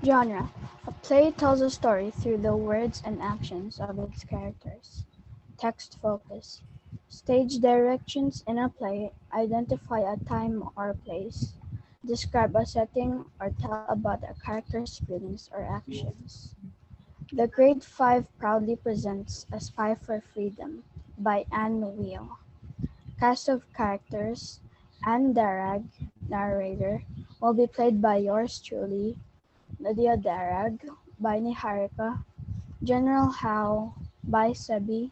Genre: a play tells a story through the words and actions of its characters. Text focus: stage directions in a play identify a time or place, describe a setting, or tell about a character's feelings or actions. The Grade 5 proudly presents A Spy for Freedom by Ann Weil. Cast of characters: Ann Darag, narrator, will be played by yours truly, Lydia Darag, by Niharika, General Howe by Sebi,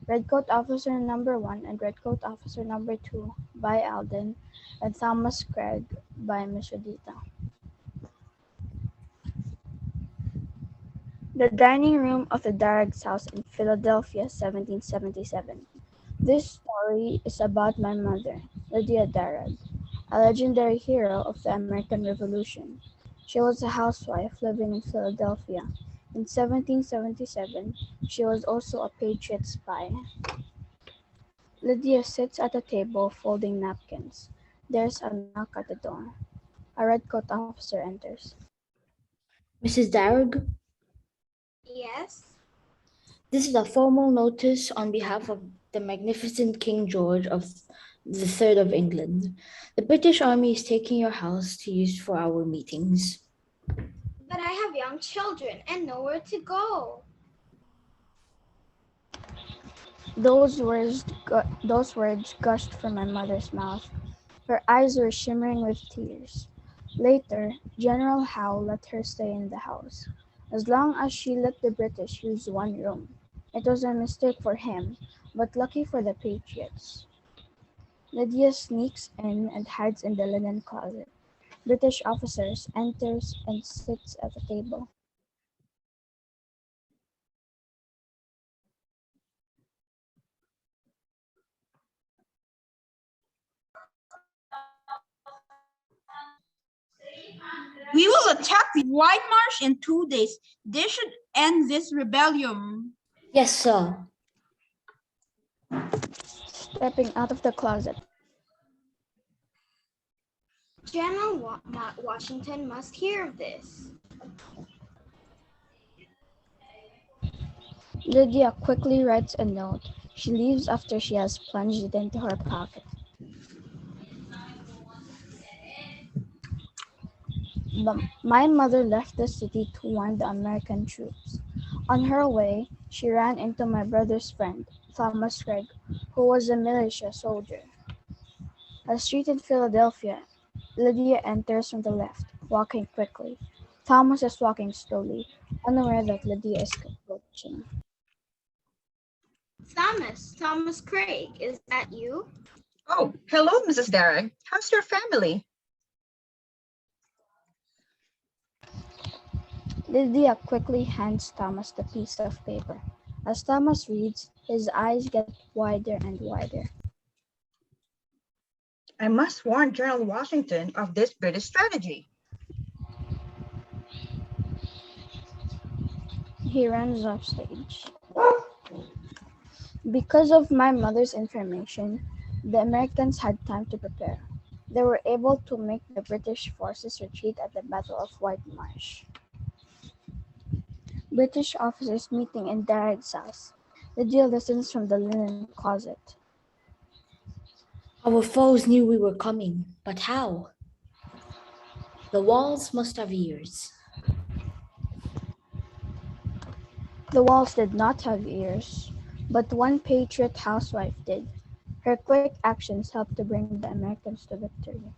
Redcoat Officer Number 1 and Redcoat Officer Number 2 by Alden, and Thomas Craig by Michodita. The Dining Room of the Darag's House in Philadelphia, 1777. This story is about my mother, Lydia Darag, a legendary hero of the American Revolution. She was a housewife living in Philadelphia. In 1777, she was also a Patriot spy. Lydia sits at a table folding napkins. There's a knock at the door. A redcoat officer enters. Mrs. Darragh, Yes? this is a formal notice on behalf of the magnificent King George of the Third of England. The British Army is taking your house to use for our meetings. But I have young children and nowhere to go. Those words gushed from my mother's mouth. Her eyes were shimmering with tears. Later, General Howe let her stay in the house, as long as she let the British use one room. It was a mistake for him, but lucky for the Patriots. Lydia sneaks in and hides in the linen closet. British officers enters and sits at the table. We will attack the White Marsh in 2 days. They should end this rebellion. Yes, sir. Stepping out of the closet, General Washington must hear of this. Lydia quickly writes a note. She leaves after she has plunged it into her pocket. My mother left the city to warn the American troops. On her way, she ran into my brother's friend, Thomas Craig, who was a militia soldier. A street in Philadelphia, Lydia enters from the left, walking quickly. Thomas is walking slowly, unaware that Lydia is approaching. Thomas Craig, is that you? Oh, hello, Mrs. Darragh. How's your family? Lydia quickly hands Thomas the piece of paper. As Thomas reads, his eyes get wider and wider. I must warn General Washington of this British strategy. He runs off stage. Because of my mother's information, the Americans had time to prepare. They were able to make the British forces retreat at the Battle of White Marsh. British officers meeting in Darrag's house. Lydia listens from the linen closet. Our foes knew we were coming, but how? The walls must have ears. The walls did not have ears, but one patriot housewife did. Her quick actions helped to bring the Americans to victory.